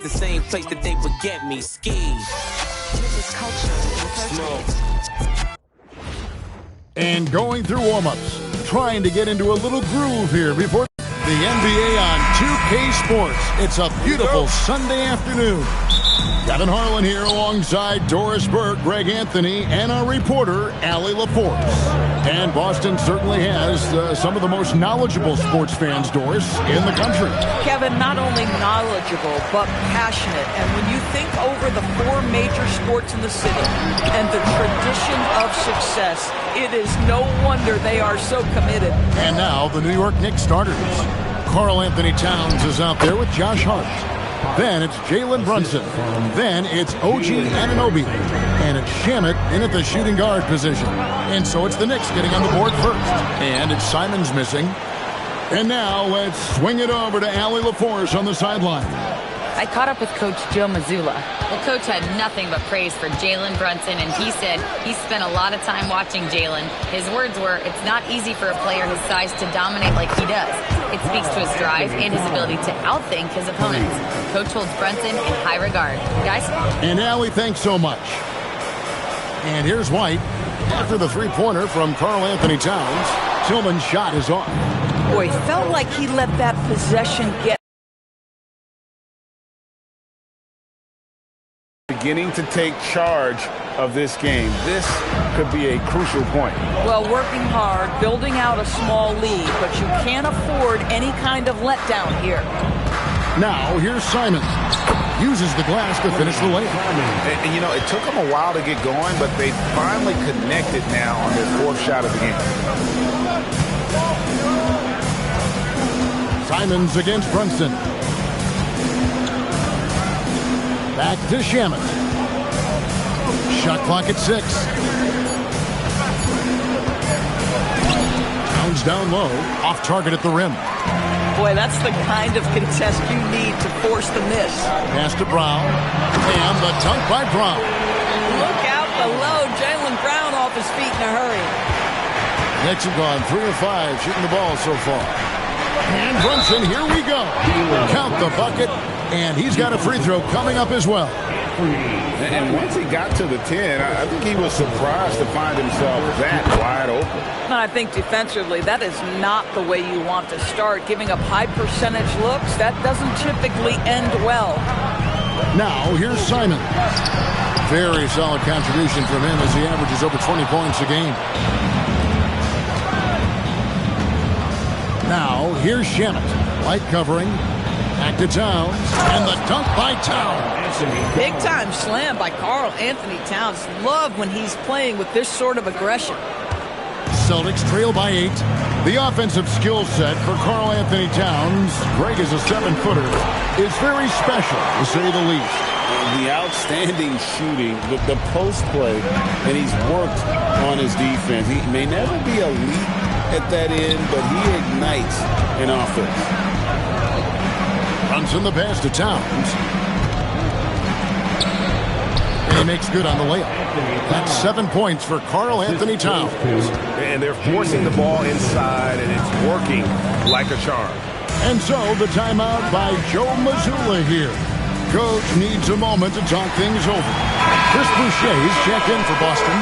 The same place that they would get me, ski. This is culture. And going through warm-ups, trying to get into a little groove here before the NBA on 2K Sports. It's a beautiful Sunday afternoon. Kevin Harlan here alongside Doris Burke, Greg Anthony, and our reporter, Allie LaForce. And Boston certainly has some of the most knowledgeable sports fans, Doris, in the country. Kevin, not only knowledgeable, but passionate. And when you think over the four major sports in the city and the tradition of success, it is no wonder they are so committed. And now the New York Knicks starters. Karl Anthony Towns is out there with Josh Hart. Then it's Jalen Brunson. Then it's OG Anunoby. And it's Shamet in at the shooting guard position. And so it's the Knicks getting on the board first. And it's Simons missing. And now let's swing it over to Allie LaForce on the sideline. I caught up with Coach Joe Mazzulla. Well, Coach had nothing but praise for Jalen Brunson, and he said he spent a lot of time watching Jalen. His words were, it's not easy for a player his size to dominate like he does. It speaks to his drive and his ability to outthink his opponents. Coach holds Brunson in high regard. Guys? And Allie, thanks so much. And here's White. After the three-pointer from Karl Anthony Towns, Tillman's shot is off. Boy, felt like he let that possession get beginning to take charge of this game. This could be a crucial point. Well, working hard, building out a small lead, but you can't afford any kind of letdown here. Now, here's Simon. Uses the glass to finish the layup. And you know, it took them a while to get going, but they finally connected now on their fourth shot of the game. Simons against Brunson. Back to Shamet. Shot clock at 6. Towns down low, off target at the rim. Boy, that's the kind of contest you need to force the miss. Pass to Brown, and the dunk by Brown. Look out below, Jaylen Brown off his feet in a hurry. Knicks have gone 3 of 5 shooting the ball so far. And Brunson, here we go. Count the bucket, and he's got a free throw coming up as well. And once he got to the 10, I think he was surprised to find himself that wide open. I think defensively, that is not the way you want to start. Giving up high percentage looks, that doesn't typically end well. Now, here's Simon. Very solid contribution from him as he averages over 20 points a game. Now, here's Shamet. Light covering. Back to Towns. And the dunk by Towns. Big time slam by Karl Anthony Towns. Love when he's playing with this sort of aggression. Celtics trail by 8. The offensive skill set for Karl Anthony Towns, Greg is a 7-footer, is very special, to say the least. The outstanding shooting, the post play, and he's worked on his defense. He may never be elite at that end, but he ignites an offense. Brunson the pass to Towns. And he makes good on the layup. That's 7 points for Karl Anthony Towns. And they're forcing the ball inside, and it's working like a charm. And so the timeout by Joe Mazzulla here. Coach needs a moment to talk things over. Chris Boucher's checked in for Boston.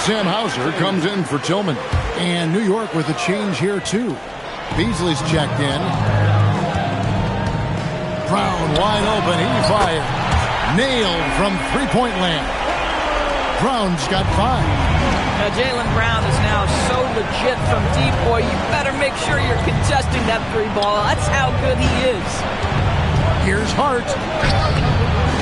Sam Hauser comes in for Tillman. And New York with a change here, too. Beasley's checked in. Brown wide open. He fires. Nailed from three-point land. Brown's got 5. Now, Jaylen Brown is now so legit from deep, boy. You better make sure you're contesting that 3-ball. That's how good he is. Here's Hart.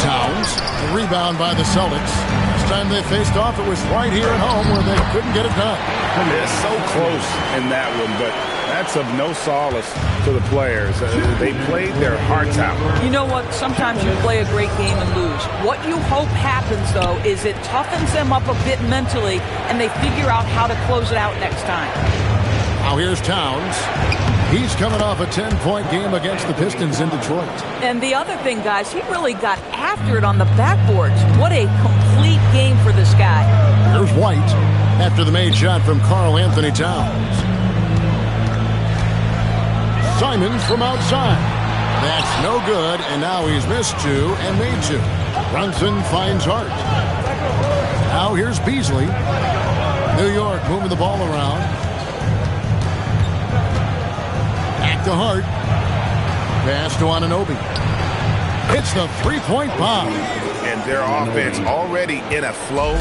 Towns. The rebound by the Celtics. Last time they faced off, it was right here at home where they couldn't get it done. They're so close in that one, but that's of no solace to the players. They played their hearts out. You know what? Sometimes you play a great game and lose. What you hope happens, though, is it toughens them up a bit mentally, and they figure out how to close it out next time. Now here's Towns. He's coming off a 10-point game against the Pistons in Detroit. And the other thing, guys, he really got after it on the backboards. What a complete game for this guy. Here's White after the made shot from Karl Anthony Towns. Simons from outside. That's no good, and now he's missed 2 and made 2. Brunson finds Hart. Now here's Beasley. New York moving the ball around. Back to Hart. Pass to Anunoby. Hits the three-point bomb. And their offense already in a flow.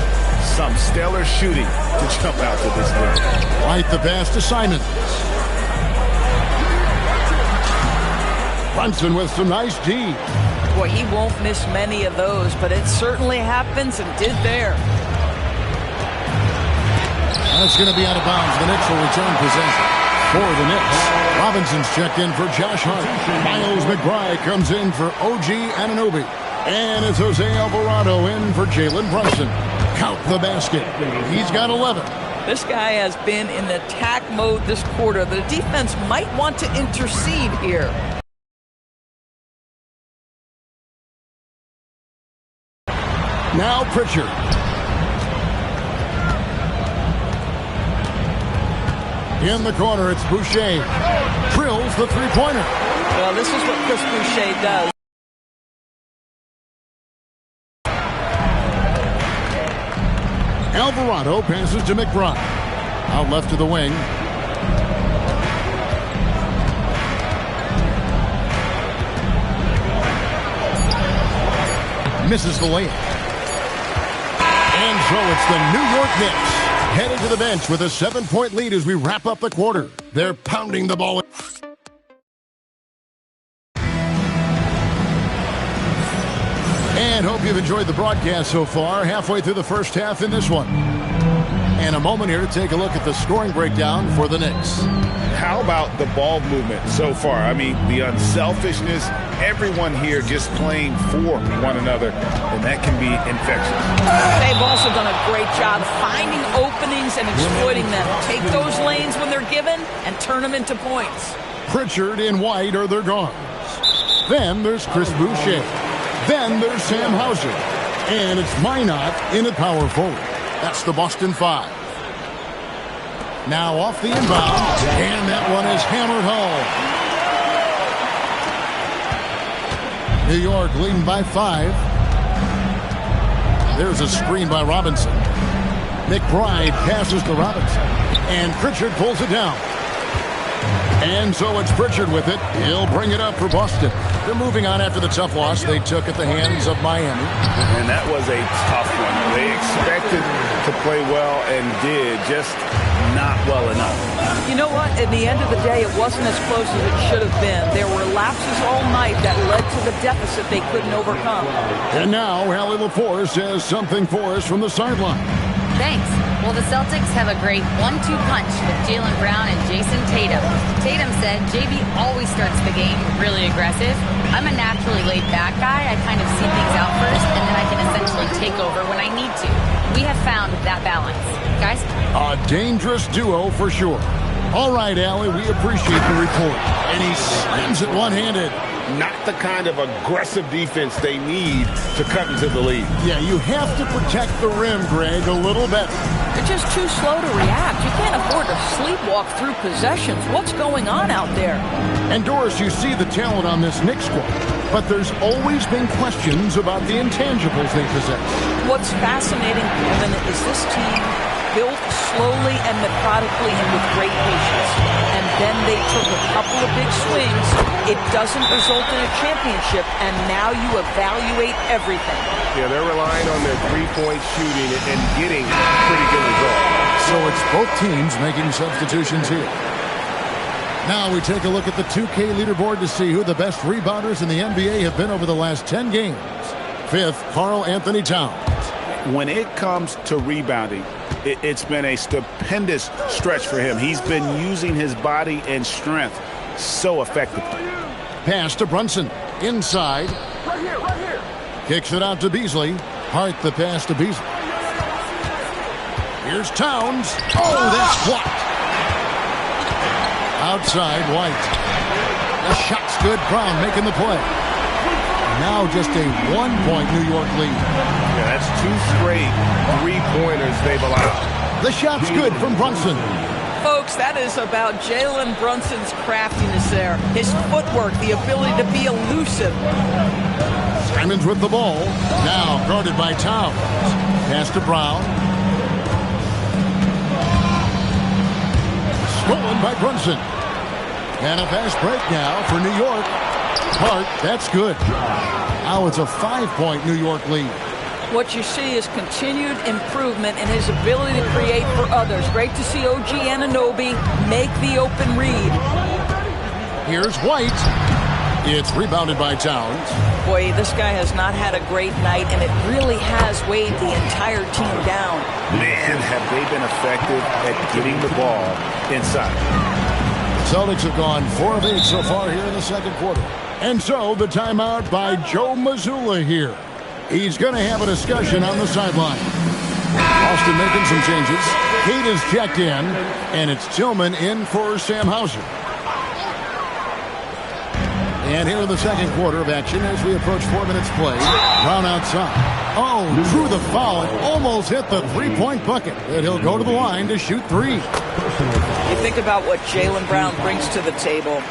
Some stellar shooting to jump out to this lead. Right the pass to Simons. Brunson with some nice D. Boy, he won't miss many of those, but it certainly happens and did there. That's going to be out of bounds. The Knicks will return possession for the Knicks. Robinson's checked in for Josh Hart. Miles McBride comes in for OG Anunoby. And it's Jose Alvarado in for Jalen Brunson. Count the basket. He's got 11. This guy has been in attack mode this quarter. The defense might want to intercede here. Now Pritchard. In the corner, it's Boucher. Drills the three-pointer. Well, this is what Chris Boucher does. Alvarado passes to McBride. Out left to the wing. Misses the layup. And so it's the New York Knicks headed to the bench with a 7-point lead as we wrap up the quarter. They're pounding the ball. And hope you've enjoyed the broadcast so far. Halfway through the first half in this one. And a moment here to take a look at the scoring breakdown for the Knicks. How about the ball movement so far? I mean, the unselfishness, everyone here just playing for one another, and that can be infectious. They've also done a great job finding openings and exploiting them. Take those lanes when they're given and turn them into points. Pritchard and White are their guards. Then there's Chris Boucher. Then there's Sam Hauser. And it's Minot in at power forward. That's the Boston Five. Now off the inbound, and that one is hammered home. New York leading by 5. There's a screen by Robinson. McBride passes to Robinson, and Pritchard pulls it down. And so it's Pritchard with it. He'll bring it up for Boston. They're moving on after the tough loss they took at the hands of Miami. And that was a tough one. They expected to play well and did, just not well enough. You know what? At the end of the day, it wasn't as close as it should have been. There were lapses all night that led to the deficit they couldn't overcome. And now Allie LaForce says something for us from the sideline. Thanks. Well, the Celtics have a great 1-2 punch with Jaylen Brown and Jason Tatum. Tatum said JB always starts the game really aggressive. I'm a naturally laid-back guy. I kind of see things out first, and then I can essentially take over when I need to. We have found that balance. Guys? A dangerous duo for sure. All right, Allie, we appreciate the report. And he slams it one-handed. Not the kind of aggressive defense they need to cut into the lead. Yeah, you have to protect the rim, Greg, a little better. They're just too slow to react. You can't afford to sleepwalk through possessions. What's going on out there? And Doris, you see the talent on this Knicks squad, but there's always been questions about the intangibles they possess. What's fascinating, Kevin, is this team built slowly and methodically and with great patience. And then they took a couple of big swings. It doesn't result in a championship, and now you evaluate everything. Yeah, they're relying on their three-point shooting and getting pretty good results. So it's both teams making substitutions here. Now we take a look at the 2K leaderboard to see who the best rebounders in the NBA have been over the last 10 games. 5th, Karl Anthony Towns. When it comes to rebounding, it's been a stupendous stretch for him. He's been using his body and strength so effectively. Pass to Brunson. Inside. Right here. Kicks it out to Beasley. Hart the pass to Beasley. Here's Towns. Oh, that's blocked. Outside, White. The shot's good. Brown making the play. Now just a 1-point New York lead. Yeah, that's 2 straight 3-pointers they've allowed. The shot's good from Brunson. folks, that is about Jalen Brunson's craftiness there. His footwork, the ability to be elusive. Simons with the ball. Now guarded by Towns. Pass to Brown. Stolen by Brunson. And a fast break now for New York. Hart, that's good. Now it's a 5-point New York lead. What you see is continued improvement in his ability to create for others. Great to see OG Anunoby make the open read. Here's White. It's rebounded by Towns. Boy, this guy has not had a great night, and it really has weighed the entire team down. Man, have they been effective at getting the ball inside. Celtics have gone 4 of 8 so far here in the second quarter. And so the timeout by Joe Mazzulla here. He's going to have a discussion on the sideline. Austin making some changes. Kate is checked in, and it's Tillman in for Sam Hauser. And here in the second quarter of action as we approach 4 minutes play. Brown outside. Oh, drew the foul and almost hit the three-point bucket. And he'll go to the line to shoot 3. You think about what Jaylen Brown brings to the table.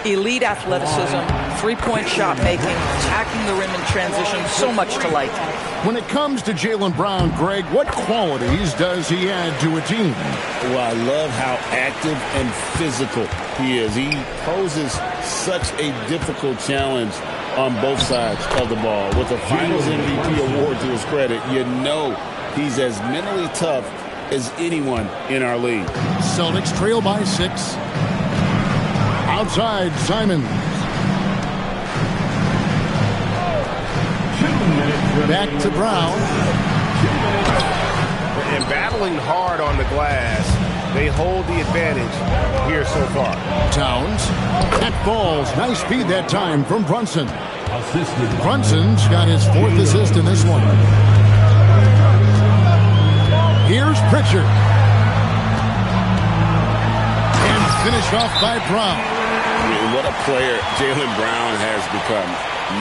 Elite athleticism, three-point shot making, attacking the rim in transition, so much to like. When it comes to Jaylen Brown, Greg, what qualities does he add to a team? Well, I love how active and physical he is. He poses such a difficult challenge on both sides of the ball. With a Finals MVP award to his credit, you know he's as mentally tough as anyone in our league. Celtics trail by 6. Outside, Simons. Back to Brown. And battling hard on the glass, they hold the advantage here so far. Towns. That falls. Nice speed that time from Brunson. Brunson's got his 4th assist in this one. Here's Pritchard. And finished off by Brown. I mean, what a player Jaylen Brown has become.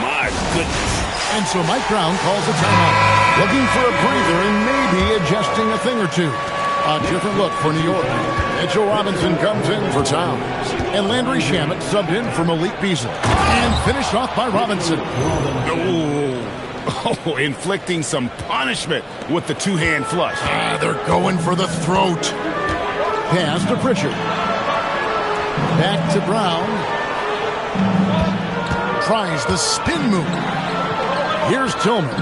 My goodness. And so Mike Brown calls a timeout. Looking for a breather and maybe adjusting a thing or two. A different look for New York. Mitchell Robinson comes in for Towns. And Landry Shamet subbed in for Malik Beasley. And finished off by Robinson. Oh, inflicting some punishment with the two-hand flush. They're going for the throat. Pass to Pritchard. Back to Brown. Tries the spin move. Here's Tillman.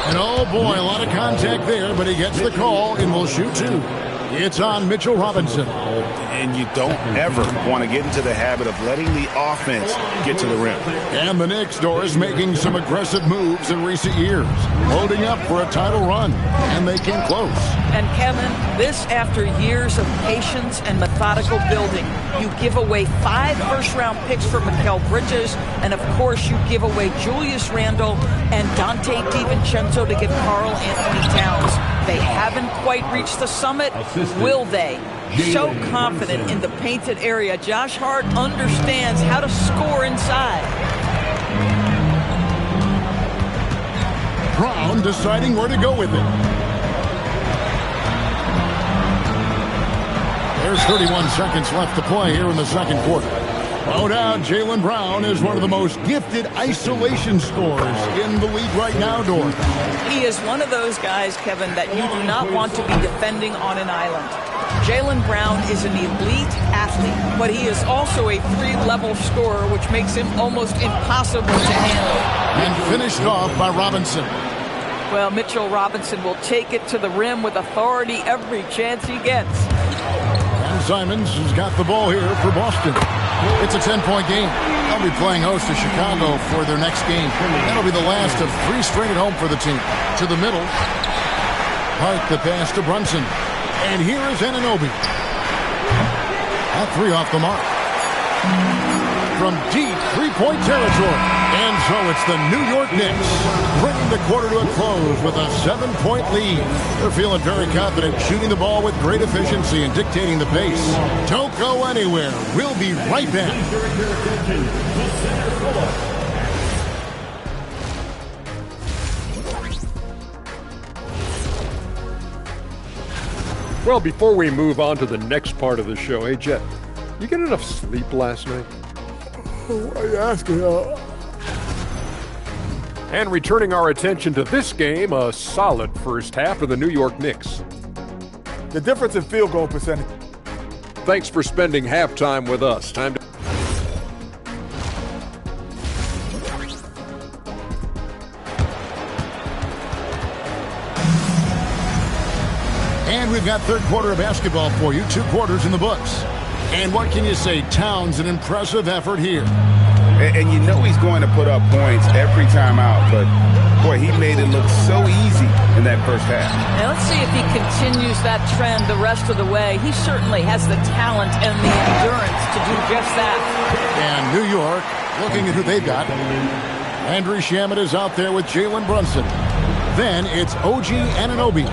And oh boy, a lot of contact there, but he gets the call and will shoot 2. It's on Mitchell Robinson. And you don't ever want to get into the habit of letting the offense get to the rim. And the Knicks door is making some aggressive moves in recent years, loading up for a title run, and they came close. And Kevin, this after years of patience and methodical building. You give away 5 first-round picks for Mikal Bridges, and of course you give away Julius Randle and Dante DiVincenzo to get Karl Anthony Towns. They haven't quite reached the summit. Will they? So confident in the painted area. Josh Hart understands how to score inside. Brown deciding where to go with it. There's 31 seconds left to play here in the second quarter. No doubt, Jaylen Brown is one of the most gifted isolation scorers in the league right now, Dor. He is one of those guys, Kevin, that you do not want to be defending on an island. Jaylen Brown is an elite athlete, but he is also a 3-level scorer, which makes him almost impossible to handle. And finished off by Robinson. Well, Mitchell Robinson will take it to the rim with authority every chance he gets. And Simons has got the ball here for Boston. It's a 10-point game. They'll be playing host to Chicago for their next game. That'll be the last of 3 straight at home for the team. To the middle. Hart the pass to Brunson. And here is Anunoby. That 3 off the mark. From deep 3-point territory. And so it's the New York Knicks bringing the quarter to a close with a 7-point lead. They're feeling very confident, shooting the ball with great efficiency and dictating the pace. Don't go anywhere. We'll be right back. Well, before we move on to the next part of the show, hey, Jet, you get enough sleep last night? Why are you asking? And returning our attention to this game, a solid first half for the New York Knicks. The difference in field goal percentage. Thanks for spending halftime with us. Time to... And we've got third quarter of basketball for you. 2 quarters in the books. And what can you say? Towns, an impressive effort here. And you know he's going to put up points every time out, but boy, he made it look so easy in that first half. Now let's see if he continues that trend the rest of the way. He certainly has the talent and the endurance to do just that. And New York, looking at who they've got. Andrew Shamet is out there with Jalen Brunson. Then it's OG Anunoby.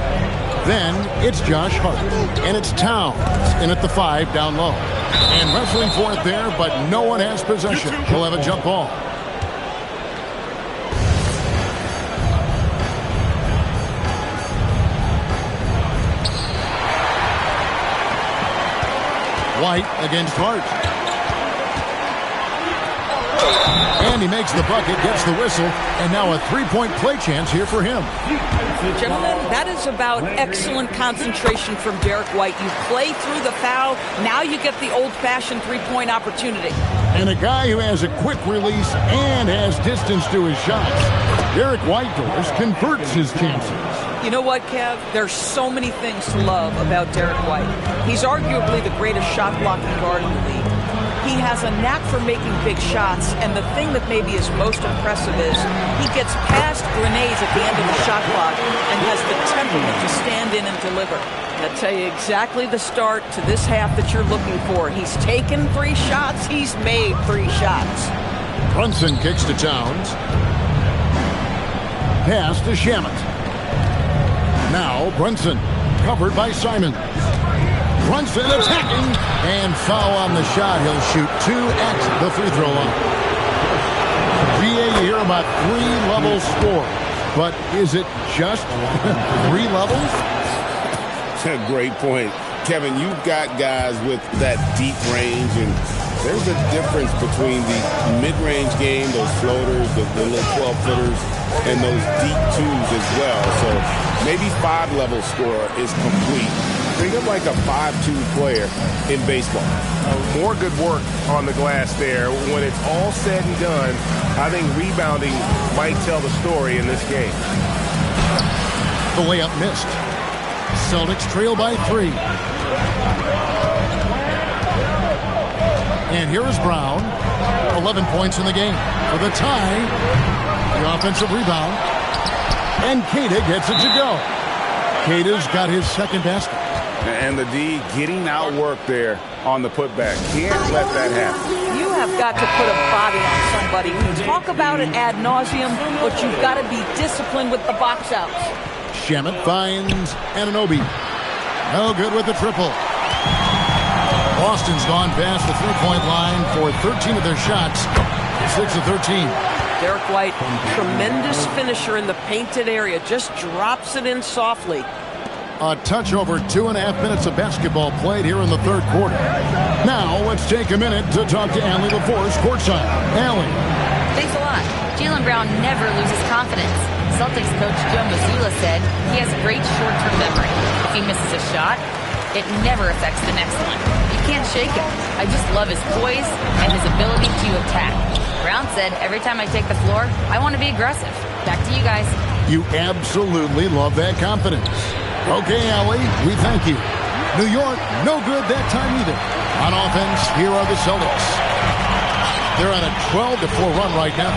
Then it's Josh Hart. And it's Towns in at the 5 down low. And wrestling for it there, but no one has possession. He'll have a jump ball. White against Hart. And he makes the bucket, gets the whistle, and now a 3-point play chance here for him. Gentlemen, that is about excellent concentration from Derek White. You play through the foul, now you get the old-fashioned 3-point opportunity. And a guy who has a quick release and has distance to his shots. Derek Whitehorse converts his chances. You know what, Kev? There's so many things to love about Derek White. He's arguably the greatest shot-blocking guard in the league. He has a knack for making big shots, and the thing that maybe is most impressive is he gets past grenades at the end of the shot clock and has the temperament to stand in and deliver. I'll tell you exactly the start to this half that you're looking for. He's taken 3 shots. He's made 3 shots. Brunson kicks to Towns. Pass to Shamet. Now Brunson, covered by Simon. Brunson attacking, and foul on the shot. He'll shoot 2 at the free throw line. VA, you hear about 3 level score, but is it just 3 levels? Great point. Kevin, you've got guys with that deep range, and there's a difference between the mid-range game, those floaters, the little 12-footers, and those deep 2s as well. So maybe 5-level score is complete. Think of like a 5-2 player in baseball. More good work on the glass there. When it's all said and done, I think rebounding might tell the story in this game. The layup missed. Celtics trail by 3. And here is Brown. 11 points in the game. For the tie, the offensive rebound. And Queta gets it to go. Queta's got his second basket. And the D getting outworked there on the putback. Can't let that happen. You have got to put a body on somebody. We talk about it ad nauseum, but you've got to be disciplined with the box outs. Shamet finds Anunoby. No good with the triple. Boston's gone past the 3-point line for 13 of their shots. 6 of 13. Derek White, tremendous finisher in the painted area. Just drops it in softly. A touch over 2.5 minutes of basketball played here in the third quarter. Now, let's take a minute to talk to Allie LaForce courtside. Allie. Thanks a lot. Jaylen Brown never loses confidence. Celtics coach Joe Mazzulla said he has great short-term memory. If he misses a shot, it never affects the next one. You can't shake him. I just love his poise and his ability to attack. Brown said, every time I take the floor, I want to be aggressive. Back to you guys. You absolutely love that confidence. Okay, Allie, we thank you. New York, no good that time either. On offense, here are the Celtics. They're on a 12-4 run right now.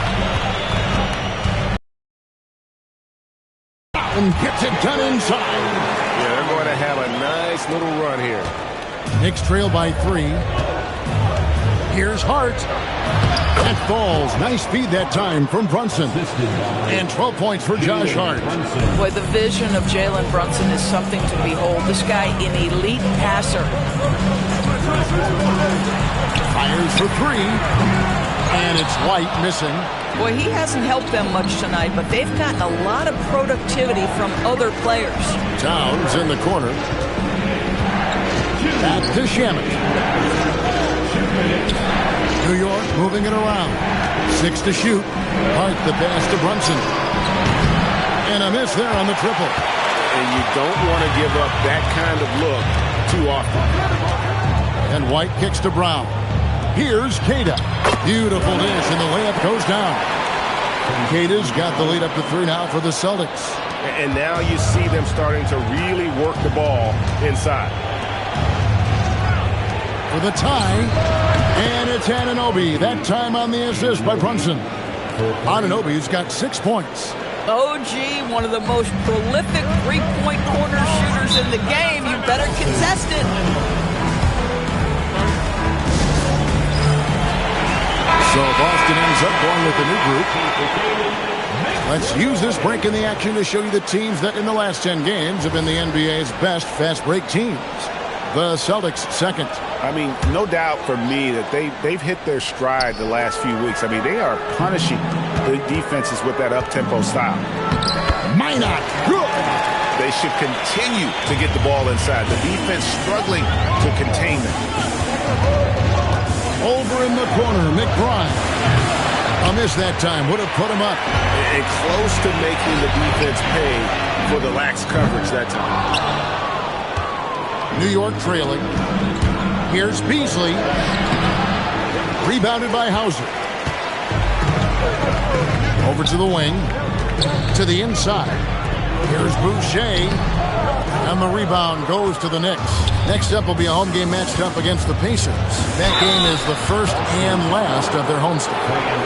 And gets it done inside. Yeah, they're going to have a nice little run here. Knicks trail by 3. Here's Hart. That falls. Nice speed that time from Brunson. And 12 points for Josh Hart. Boy, the vision of Jalen Brunson is something to behold. This guy, an elite passer. Fires for 3. And it's White missing. Boy, he hasn't helped them much tonight, but they've gotten a lot of productivity from other players. Towns in the corner. Back to Shamet. New York moving it around. 6 to shoot. Hart the pass to Brunson. And a miss there on the triple. And you don't want to give up that kind of look too often. And White kicks to Brown. Here's Queta. Beautiful dish, and the layup goes down. Queta's got the lead up to 3 now for the Celtics. And now you see them starting to really work the ball inside. For the tie, and it's Anunoby. That time on the assist by Brunson. Anunoby's got 6 points. OG, one of the most prolific three-point corner shooters in the game. You better contest it. So Boston ends up going with the new group. Let's use this break in the action to show you the teams that in the last 10 games have been the NBA's best fast break teams. The Celtics second. I mean, no doubt for me that they've hit their stride the last few weeks. I mean, they are punishing the defenses with that up-tempo style. Minot. Good. They should continue to get the ball inside. The defense struggling to contain them. Over in the corner, McBride. A miss that time. Would have put him up. And close to making the defense pay for the lax coverage that time. New York trailing. Here's Beasley. Rebounded by Hauser. Over to the wing. To the inside. Here's Boucher. And the rebound goes to the Knicks. Next up will be a home game matched up against the Pacers. That game is the first and last of their homestand.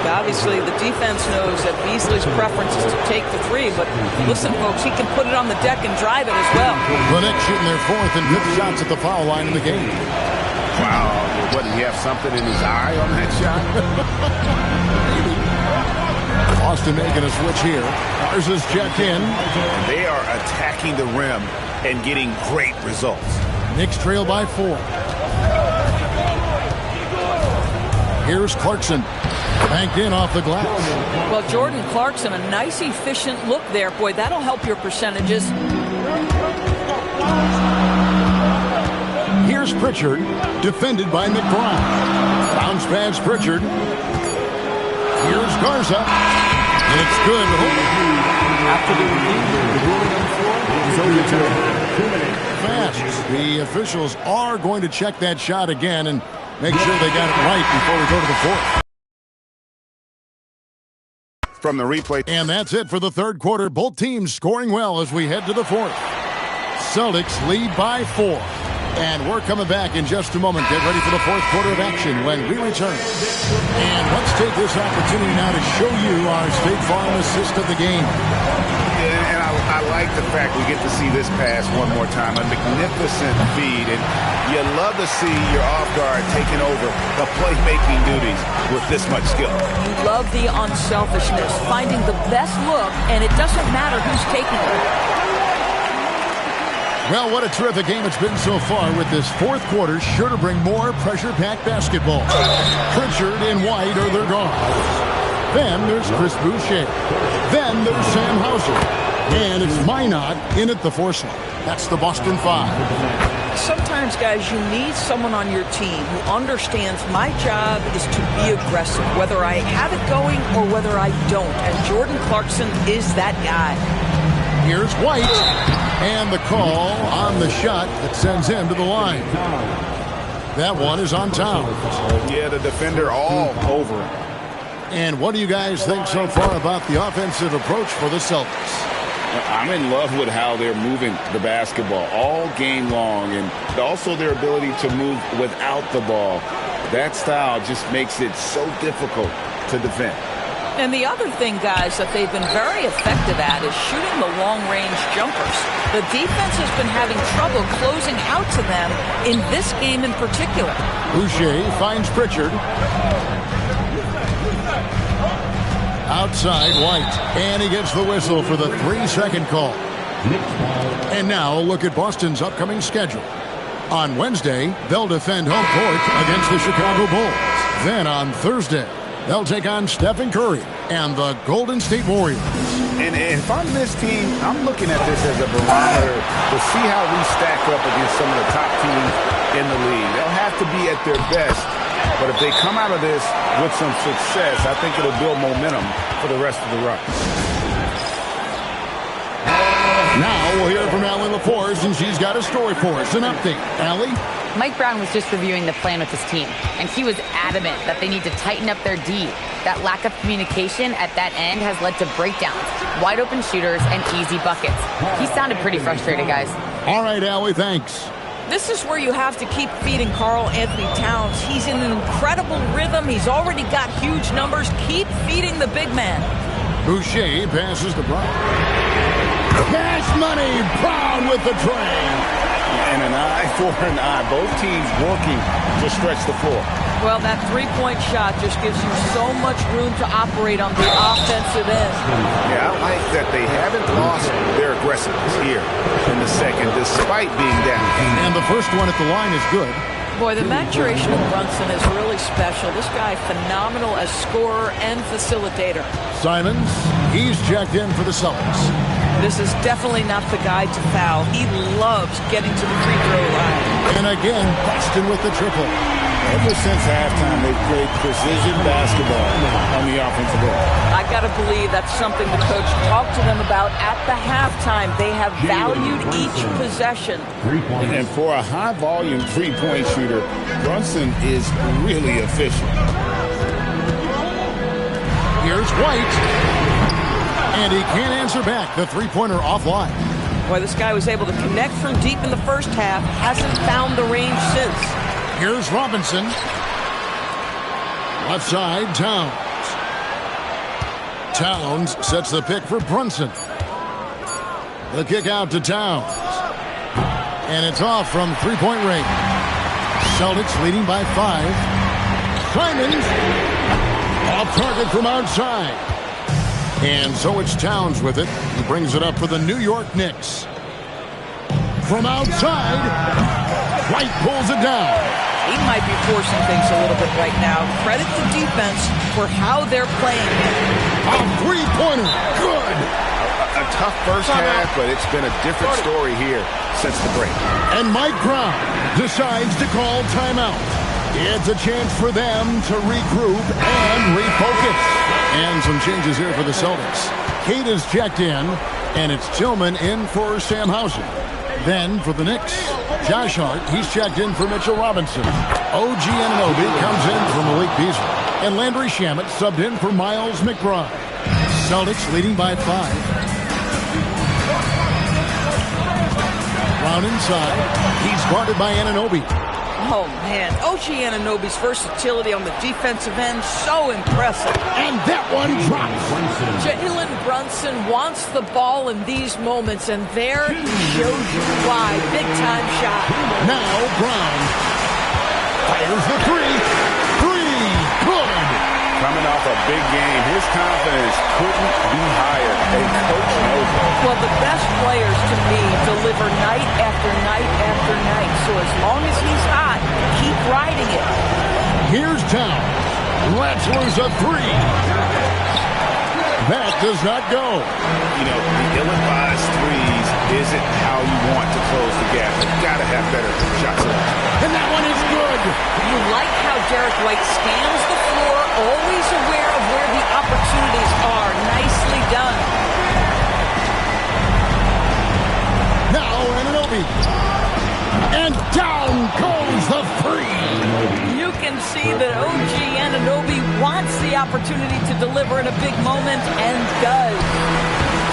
Obviously, the defense knows that Beasley's preference is to take the three, but listen, folks, he can put it on the deck and drive it as well. The Knicks shooting their 4th and 5th shots at the foul line in the game. Wow. What, did he have something in his eye on that shot? Austin making a switch here. Ours is checked in. They are attacking the rim and getting great results. Knicks trail by 4. Here's Clarkson. Banked in off the glass. Well, Jordan Clarkson, a nice, efficient look there. Boy, that'll help your percentages. Here's Pritchard, defended by McBride. Bounce pass Pritchard. Here's Garza. It's good. After the review, the ruling on the floor is overturned. Fast. The officials are going to check that shot again and make sure they got it right before we go to the 4th. From the replay. And that's it for the 3rd quarter. Both teams scoring well as we head to the 4th. Celtics lead by 4. And we're coming back in just a moment. Get ready for the 4th quarter of action when we return. And let's take this opportunity now to show you our State Farm assist of the game. And I like the fact we get to see this pass one more time. A magnificent feed. And you love to see your off guard taking over the playmaking duties with this much skill. You love the unselfishness, finding the best look, and it doesn't matter who's taking it. Well, what a terrific game it's been so far, with this 4th quarter sure to bring more pressure-packed basketball. Pritchard and White are their guards. Then there's Chris Boucher. Then there's Sam Hauser. And it's Minot in at the 4 slot. That's the Boston 5. Sometimes, guys, you need someone on your team who understands my job is to be aggressive, whether I have it going or whether I don't. And Jordan Clarkson is that guy. Here's White. And the call on the shot that sends him to the line. That one is on Towns. Yeah, the defender all over him. And what do you guys think so far about the offensive approach for the Celtics? I'm in love with how they're moving the basketball all game long, and also their ability to move without the ball. That style just makes it so difficult to defend. And the other thing, guys, that they've been very effective at is shooting the long-range jumpers. The defense has been having trouble closing out to them in this game in particular. Boucher finds Pritchard. Outside, White. And he gets the whistle for the 3-second call. And now a look at Boston's upcoming schedule. On Wednesday, they'll defend home court against the Chicago Bulls. Then on Thursday, they'll take on Stephen Curry and the Golden State Warriors. And if I'm this team, I'm looking at this as a barometer to see how we stack up against some of the top teams in the league. They'll have to be at their best. But if they come out of this with some success, I think it'll build momentum for the rest of the run. Now we'll hear from Allie LaForce, and she's got a story for us. An update. Allie? Mike Brown was just reviewing the plan with his team, and he was adamant that they need to tighten up their D. That lack of communication at that end has led to breakdowns, wide open shooters, and easy buckets. He sounded pretty frustrated, guys. All right, Allie, thanks. This is where you have to keep feeding Karl Anthony Towns. He's in an incredible rhythm. He's already got huge numbers. Keep feeding the big man. Boucher passes to Brown. Cash money, Brown with the train. And an eye for an eye. Both teams working to stretch the floor. Well, that three-point shot just gives you so much room to operate on the offensive end. Yeah, I like that they haven't lost their aggressiveness here in the second, despite being down. And the first one at the line is good. Boy, the maturation of Brunson is really special. This guy, phenomenal as scorer and facilitator. Simons, he's checked in for the Celtics. This is definitely not the guy to foul. He loves getting to the free throw line. And again, Boston with the triple. Ever since halftime, they've played precision basketball on the offensive end. I got to believe that's something the coach talked to them about at the halftime. They have valued each possession. And for a high-volume three-point shooter, Brunson is really efficient. Here's White. And he can't answer back. The three-pointer offline. Boy, this guy was able to connect from deep in the first half. Hasn't found the range since. Here's Robinson. Left side, Towns. Towns sets the pick for Brunson. The kick out to Towns. And it's off from three-point range. Celtics leading by 5. Simons. Off target from outside. And so it's Towns with it. He brings it up for the New York Knicks. From outside, White pulls it down. He might be forcing things a little bit right now. Credit the defense for how they're playing. A three-pointer. Good. A tough first half, but it's been a different story here since the break. And Mike Brown decides to call timeout. It's a chance for them to regroup and refocus. And some changes here for the Celtics. Kate is checked in, and it's Tillman in for Sam Hauser. Then for the Knicks, Josh Hart, he's checked in for Mitchell Robinson. OG Anunoby comes in for Malik Beasley. And Landry Shamet subbed in for Miles McBride. Celtics leading by 5. Brown inside. He's guarded by Anunoby. Oh, man. OG Anunoby's versatility on the defensive end, so impressive. And that one drops. Jalen Brunson wants the ball in these moments, and there he shows you why. Big-time shot. Now Brown fires the three. Good. Coming off a big game, his confidence couldn't be higher. A coach knows that. Well, the best players, to me, deliver night after night after night. So as long as he's hot, keep riding it. Here's Towns. Lets loose a three. That does not go. You know, the ill-advised threes isn't how you want to close the gap. You've got to have better shots. And that one is good. You like how Derek White scans the floor, always aware of where the opportunities are. Nicely done. Now Anunoby. And down goes the three. You can see that OG Anunoby wants the opportunity to deliver in a big moment and does.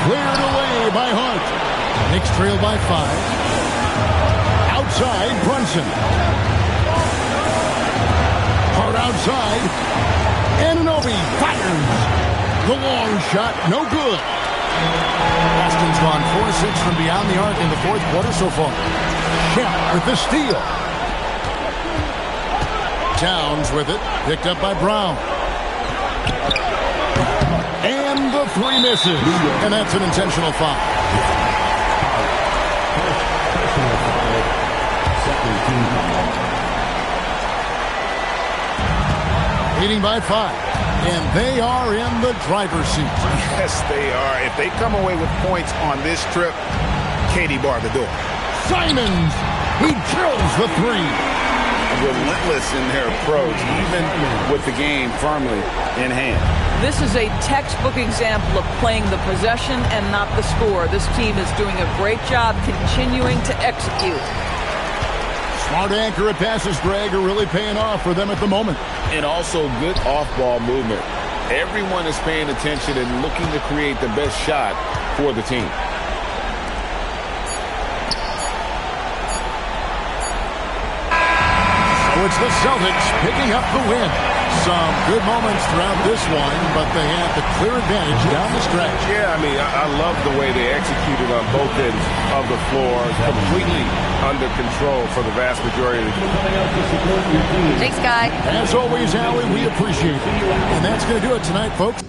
Cleared away by Hart. Knicks trail by 5. Outside, Brunson. Hart outside. Anunoby fires. The long shot, no good. Boston's gone 4-6 from beyond the arc in the fourth quarter so far. Shaq with the steal. Towns with it, picked up by Brown. And the three misses. And that's an intentional foul. Leading by 5. And they are in the driver's seat. Yes, they are. If they come away with points on this trip, Katie barred the door. Simons He drills the three. Relentless in their approach, even with the game firmly in hand. This is a textbook example of playing the possession and not the score. This team is doing a great job continuing to execute. Smart accurate passes, Greg, are really paying off for them at the moment. And also good off-ball movement. Everyone is paying attention and looking to create the best shot for the team. So it's the Celtics picking up the win. Some good moments throughout this one, but they had the clear advantage down the stretch. Yeah, I mean, I love the way they executed on both ends of the floor. Completely under control for the vast majority of the game. Thanks, Guy. As always, Allie, we appreciate it. And that's going to do it tonight, folks.